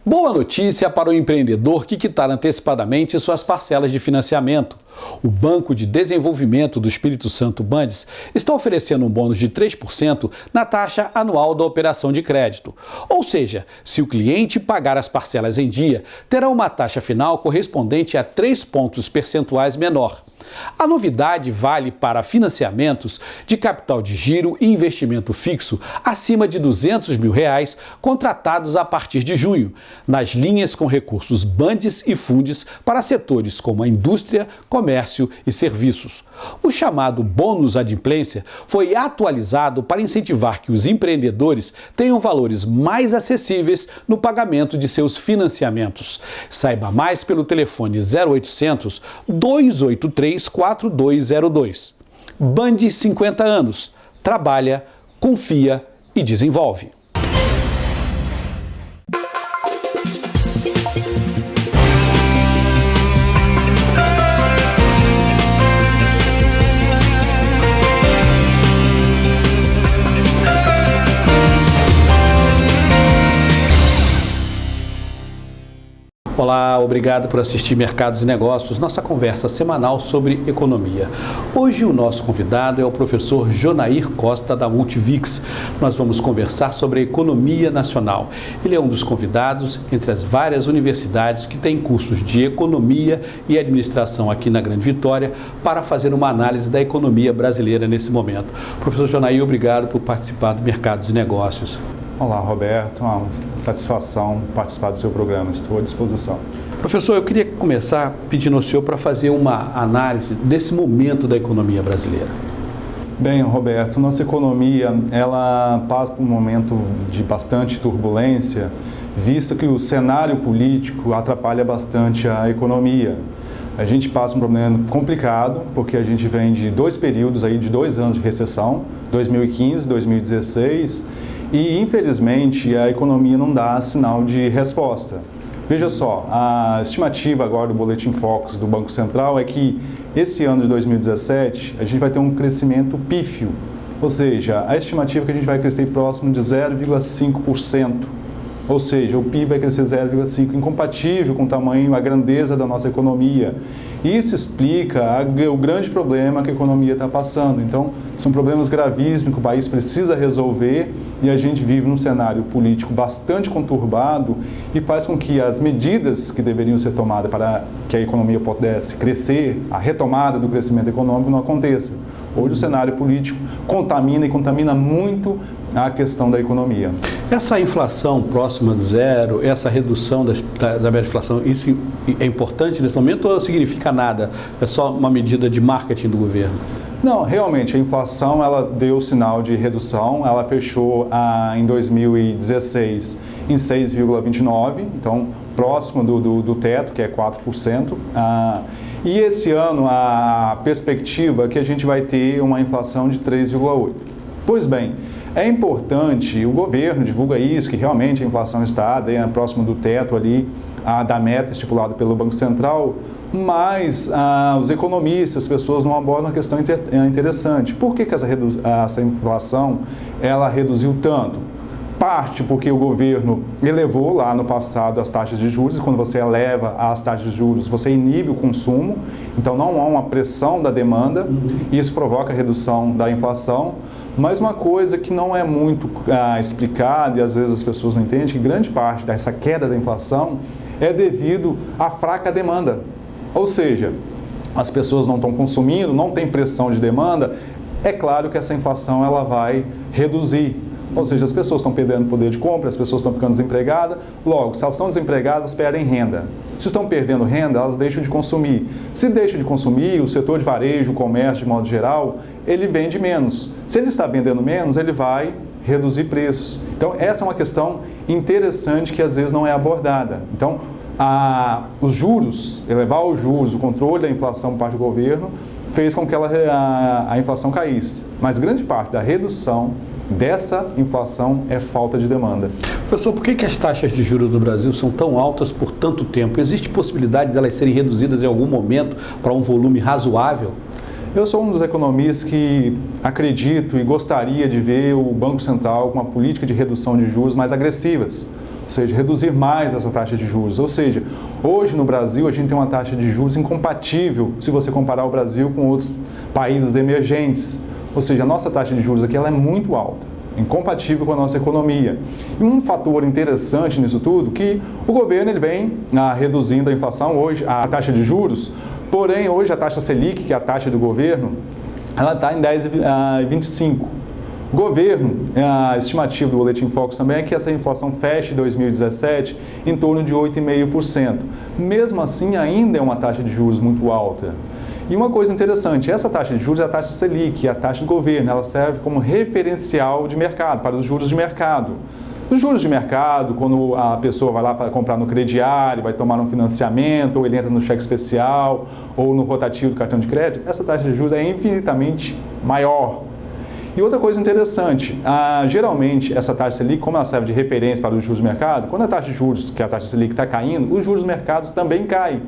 Boa notícia para o empreendedor que quitar antecipadamente suas parcelas de financiamento. O Banco de Desenvolvimento do Espírito Santo, Bandes, está oferecendo um bônus de 3% na taxa anual da operação de crédito. Ou seja, se o cliente pagar as parcelas em dia, terá uma taxa final correspondente a 3 pontos percentuais menor. A novidade vale para financiamentos de capital de giro e investimento fixo acima de R$200 mil contratados a partir de junho, nas linhas com recursos Bandes e Fundes para setores como a indústria, comércio e serviços. O chamado bônus adimplência foi atualizado para incentivar que os empreendedores tenham valores mais acessíveis no pagamento de seus financiamentos. Saiba mais pelo telefone 0800 283 4202. Bandes 50 anos. Trabalha, confia e desenvolve. Olá, obrigado por assistir Mercados e Negócios, nossa conversa semanal sobre economia. Hoje o nosso convidado é o professor Jonair Costa da Multivix. Nós vamos conversar sobre a economia nacional. Ele é um dos convidados entre as várias universidades que têm cursos de economia e administração aqui na Grande Vitória para fazer uma análise da economia brasileira nesse momento. Professor Jonair, obrigado por participar do Mercados e Negócios. Olá, Roberto. Uma satisfação participar do seu programa. Estou à disposição. Professor, eu queria começar pedindo ao senhor para fazer uma análise desse momento da economia brasileira. Bem, Roberto, nossa economia ela passa por um momento de bastante turbulência, visto que o cenário político atrapalha bastante a economia. A gente passa um problema complicado, porque a gente vem de dois períodos aí, de 2 anos de recessão, 2015, 2016, e, infelizmente, a economia não dá sinal de resposta. Veja só, a estimativa agora do Boletim Focus do Banco Central é que esse ano de 2017 a gente vai ter um crescimento pífio, ou seja, a estimativa é que a gente vai crescer próximo de 0,5%, ou seja, o PIB vai crescer 0,5%, incompatível com o tamanho, a grandeza da nossa economia. Isso explica o grande problema que a economia está passando. Então, são problemas gravíssimos que o país precisa resolver e a gente vive num cenário político bastante conturbado e faz com que as medidas que deveriam ser tomadas para que a economia pudesse crescer, a retomada do crescimento econômico não aconteça. Hoje o cenário político contamina e contamina muito a questão da economia. Essa inflação próxima de zero, essa redução da média inflação, isso é importante nesse momento ou significa nada? É só uma medida de marketing do governo? Não, realmente, a inflação ela deu sinal de redução, ela fechou em 2016 em 6,29%, então próximo do teto, que é 4%. E esse ano a perspectiva é que a gente vai ter uma inflação de 3,8%. Pois bem, é importante, o governo divulga isso, que realmente a inflação está próximo do teto ali, da meta estipulada pelo Banco Central, mas os economistas, as pessoas não abordam uma questão interessante. Por que essa inflação ela reduziu tanto? Parte porque o governo elevou lá no passado as taxas de juros, e quando você eleva as taxas de juros, você inibe o consumo, então não há uma pressão da demanda, e isso provoca a redução da inflação. Mas uma coisa que não é muito explicada, e às vezes as pessoas não entendem, que grande parte dessa queda da inflação é devido à fraca demanda. Ou seja, as pessoas não estão consumindo, não tem pressão de demanda, é claro que essa inflação ela vai reduzir. Ou seja, as pessoas estão perdendo poder de compra, as pessoas estão ficando desempregadas, logo, se elas estão desempregadas, perdem renda. Se estão perdendo renda, elas deixam de consumir. Se deixam de consumir, o setor de varejo, o comércio, de modo geral, ele vende menos. Se ele está vendendo menos, ele vai reduzir preços. Então, essa é uma questão interessante que às vezes não é abordada. Então, os juros, elevar os juros, o controle da inflação por parte do governo, fez com que a inflação caísse. Mas grande parte da redução dessa inflação é falta de demanda. Professor, por que as taxas de juros do Brasil são tão altas por tanto tempo? Existe possibilidade de elas serem reduzidas em algum momento para um volume razoável? Eu sou um dos economistas que acredito e gostaria de ver o Banco Central com uma política de redução de juros mais agressivas. ou seja, reduzir mais essa taxa de juros. Ou seja, hoje no Brasil a gente tem uma taxa de juros incompatível se você comparar o Brasil com outros países emergentes. Ou seja, a nossa taxa de juros aqui ela é muito alta, incompatível com a nossa economia. E um fator interessante nisso tudo, que o governo ele vem reduzindo a inflação hoje, a taxa de juros, porém hoje a taxa Selic, que é a taxa do governo, ela está em 10,25. O governo, a estimativa do Boletim Focus também é que essa inflação feche em 2017 em torno de 8,5%. Mesmo assim, ainda é uma taxa de juros muito alta. E uma coisa interessante, essa taxa de juros é a taxa Selic, é a taxa do governo, ela serve como referencial de mercado, para os juros de mercado. Os juros de mercado, quando a pessoa vai lá para comprar no crediário, vai tomar um financiamento, ou ele entra no cheque especial, ou no rotativo do cartão de crédito, essa taxa de juros é infinitamente maior. E outra coisa interessante, geralmente essa taxa Selic, como ela serve de referência para os juros de mercado, quando a taxa de juros, que é a taxa Selic, está caindo, os juros de mercado também caem.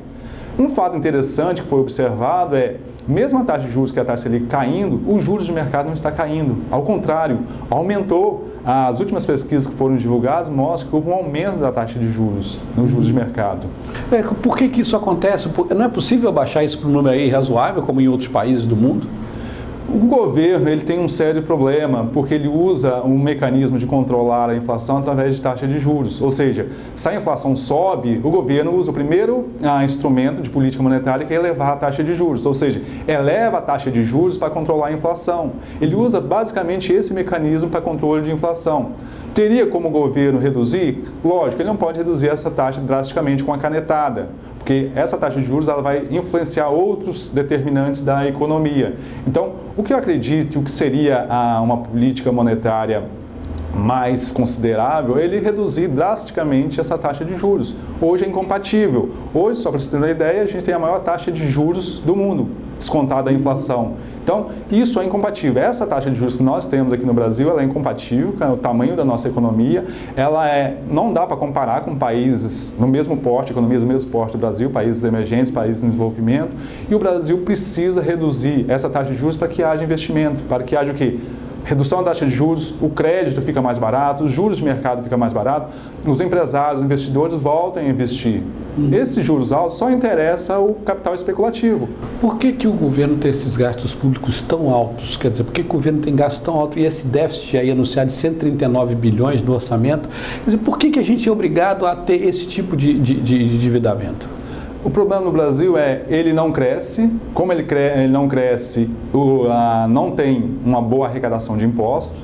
Um fato interessante que foi observado é, mesmo a taxa de juros, que é a taxa Selic, caindo, os juros de mercado não está caindo. Ao contrário, aumentou. As últimas pesquisas que foram divulgadas mostram que houve um aumento da taxa de juros, nos juros de mercado. Por que isso acontece? Não é possível baixar isso para um número aí razoável, como em outros países do mundo? O governo ele tem um sério problema, porque ele usa um mecanismo de controlar a inflação através de taxa de juros. Ou seja, se a inflação sobe, o governo usa o primeiro instrumento de política monetária, que é elevar a taxa de juros. Ou seja, eleva a taxa de juros para controlar a inflação. Ele usa basicamente esse mecanismo para controle de inflação. Teria como o governo reduzir? Lógico, ele não pode reduzir essa taxa drasticamente com a canetada, porque essa taxa de juros ela vai influenciar outros determinantes da economia. Então, o que eu acredito, o que seria uma política monetária mais considerável, é ele reduzir drasticamente essa taxa de juros. Hoje é incompatível. Hoje, só para você ter uma ideia, a gente tem a maior taxa de juros do mundo, descontada a inflação. Então, isso é incompatível. Essa taxa de juros que nós temos aqui no Brasil, ela é incompatível com o tamanho da nossa economia. Não dá para comparar com países no mesmo porte, economias do mesmo porte do Brasil, países emergentes, países em desenvolvimento. E o Brasil precisa reduzir essa taxa de juros para que haja investimento, para que haja o quê? Redução da taxa de juros, o crédito fica mais barato, os juros de mercado ficam mais barato, os empresários, os investidores voltam a investir. Esses juros altos só interessa o capital especulativo. Por que o governo tem esses gastos públicos tão altos? Quer dizer, por que o governo tem gastos tão altos e esse déficit aí anunciado de 139 bilhões no orçamento? Quer dizer, por que a gente é obrigado a ter esse tipo de endividamento? O problema no Brasil é ele não cresce, como ele não cresce, não tem uma boa arrecadação de impostos.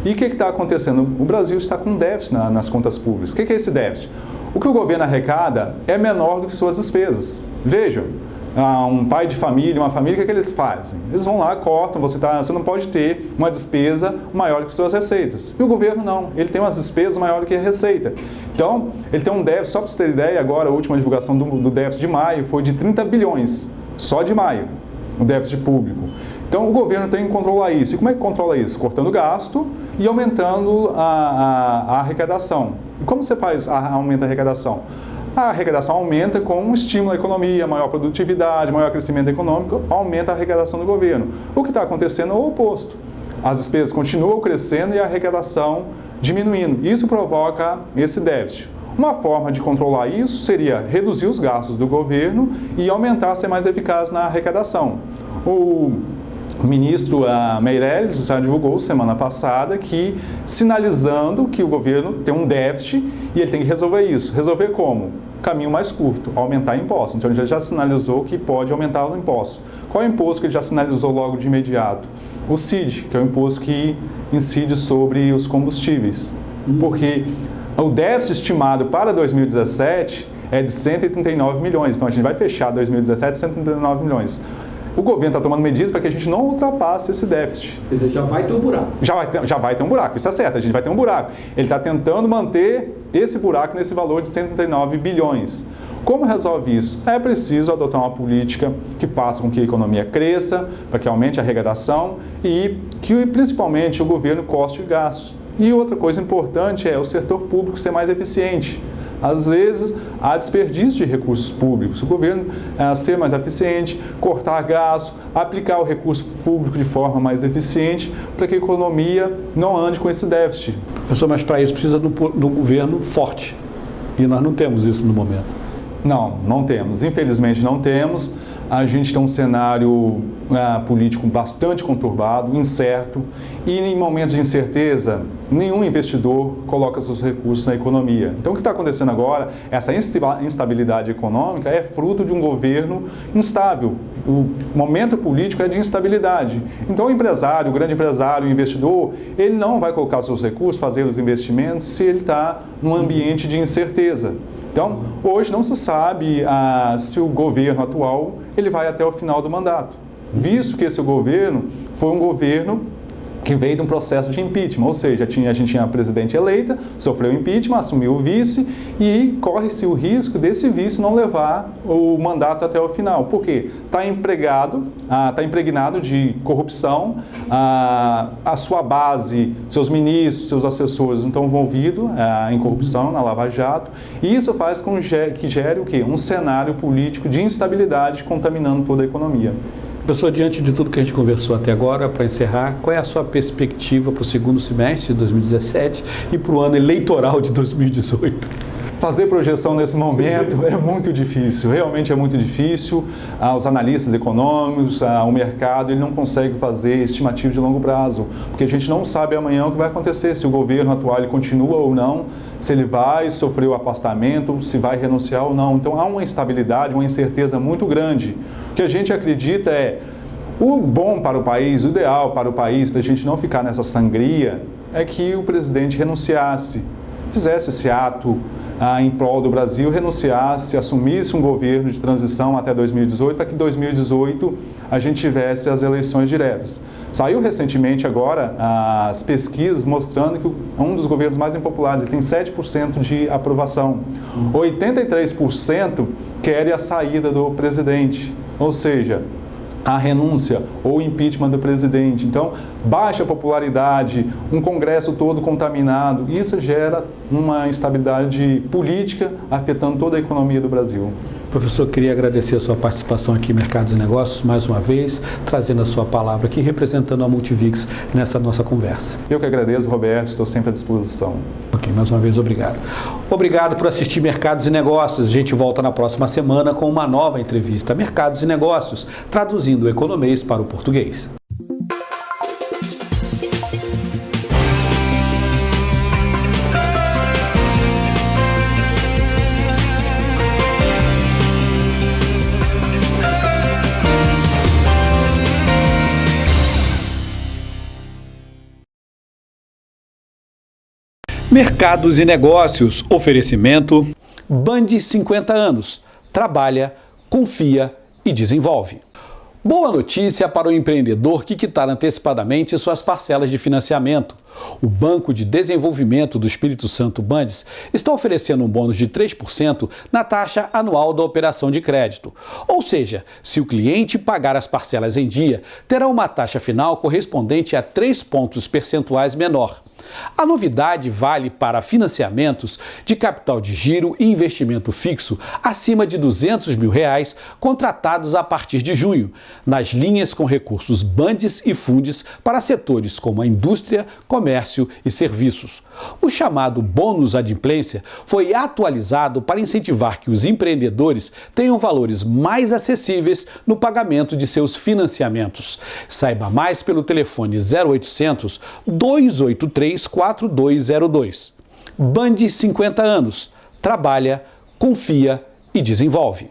E o que está acontecendo? O Brasil está com déficit nas contas públicas. O que é esse déficit? O que o governo arrecada é menor do que suas despesas. Vejam, um pai de família, uma família, o que eles fazem? Eles vão lá, cortam, você não pode ter uma despesa maior que suas receitas. E o governo não, ele tem umas despesas maiores que a receita. Então, ele tem um déficit, só para você ter ideia, agora a última divulgação do déficit de maio foi de 30 bilhões, só de maio, o déficit público. Então, o governo tem que controlar isso. E como é que controla isso? Cortando gasto e aumentando a arrecadação. E como você aumenta a arrecadação? A arrecadação aumenta com um estímulo à economia, maior produtividade, maior crescimento econômico, aumenta a arrecadação do governo. O que está acontecendo é o oposto. As despesas continuam crescendo e a arrecadação diminuindo. Isso provoca esse déficit. Uma forma de controlar isso seria reduzir os gastos do governo e aumentar, ser mais eficaz na arrecadação. O ministro Meirelles já divulgou semana passada que sinalizando que o governo tem um déficit e ele tem que resolver isso. Resolver como? Caminho mais curto, aumentar impostos. Então ele já sinalizou que pode aumentar o imposto. Qual é o imposto que ele já sinalizou logo de imediato? O CID, que é o imposto que incide sobre os combustíveis. Porque o déficit estimado para 2017 é de 139 milhões. Então a gente vai fechar 2017 139 milhões. O governo está tomando medidas para que a gente não ultrapasse esse déficit. Quer dizer, já vai ter um buraco. Já vai ter um buraco, isso é certo, a gente vai ter um buraco. Ele está tentando manter esse buraco nesse valor de 139 bilhões. Como resolve isso? É preciso adotar uma política que faça com que a economia cresça, para que aumente a arrecadação e que, principalmente, o governo corte gastos. E outra coisa importante é o setor público ser mais eficiente. Às vezes, há desperdício de recursos públicos. O governo ser mais eficiente, cortar gastos, aplicar o recurso público de forma mais eficiente para que a economia não ande com esse déficit. Professor, mas para isso precisa de um governo forte. E nós não temos isso no momento. Não temos. Infelizmente não temos. A gente tem um cenário político bastante conturbado, incerto, e em momentos de incerteza, nenhum investidor coloca seus recursos na economia. Então, o que está acontecendo agora, essa instabilidade econômica é fruto de um governo instável. O momento político é de instabilidade. Então, o empresário, o grande empresário, o investidor, ele não vai colocar seus recursos, fazer os investimentos, se ele está num ambiente de incerteza. Então, hoje não se sabe se o governo atual ele vai até o final do mandato, visto que esse governo foi um governo que veio de um processo de impeachment, ou seja, a gente tinha a presidente eleita, sofreu impeachment, assumiu o vice e corre-se o risco desse vice não levar o mandato até o final. Por quê? Está impregnado de corrupção, a sua base, seus ministros, seus assessores estão envolvidos em corrupção, na Lava Jato, e isso faz com que gere o quê? Um cenário político de instabilidade contaminando toda a economia. Professor, diante de tudo que a gente conversou até agora, para encerrar, qual é a sua perspectiva para o segundo semestre de 2017 e para o ano eleitoral de 2018? Fazer projeção nesse momento é muito difícil, realmente é muito difícil. Os analistas econômicos, o mercado, ele não consegue fazer estimativa de longo prazo, porque a gente não sabe amanhã o que vai acontecer, se o governo atual ele continua ou não, se ele vai sofrer o afastamento, se vai renunciar ou não. Então há uma instabilidade, uma incerteza muito grande. O que a gente acredita é o bom para o país, o ideal para o país, para a gente não ficar nessa sangria, é que o presidente renunciasse, fizesse esse ato em prol do Brasil, renunciasse, assumisse um governo de transição até 2018, para que em 2018 a gente tivesse as eleições diretas. Saiu recentemente agora as pesquisas mostrando que é um dos governos mais impopulares, ele tem 7% de aprovação. 83% querem a saída do presidente, ou seja, a renúncia ou impeachment do presidente. Então, baixa popularidade, um Congresso todo contaminado, isso gera uma instabilidade política afetando toda a economia do Brasil. Professor, queria agradecer a sua participação aqui em Mercados e Negócios, mais uma vez, trazendo a sua palavra aqui, representando a Multivix nessa nossa conversa. Eu que agradeço, Roberto, estou sempre à disposição. Ok, mais uma vez, obrigado. Obrigado por assistir Mercados e Negócios. A gente volta na próxima semana com uma nova entrevista Mercados e Negócios, traduzindo o economês para o português. Mercados e Negócios, oferecimento Band 50 anos, trabalha, confia e desenvolve. Boa notícia para o empreendedor que quitar antecipadamente suas parcelas de financiamento. O Banco de Desenvolvimento do Espírito Santo Bandes está oferecendo um bônus de 3% na taxa anual da operação de crédito. Ou seja, se o cliente pagar as parcelas em dia, terá uma taxa final correspondente a 3 pontos percentuais menor. A novidade vale para financiamentos de capital de giro e investimento fixo acima de R$200 mil contratados a partir de junho, nas linhas com recursos Bandes e Fundes para setores como a indústria, comércio e serviços. O chamado bônus adimplência foi atualizado para incentivar que os empreendedores tenham valores mais acessíveis no pagamento de seus financiamentos. Saiba mais pelo telefone 0800 283 4202. Band 50 anos. Trabalha, confia e desenvolve.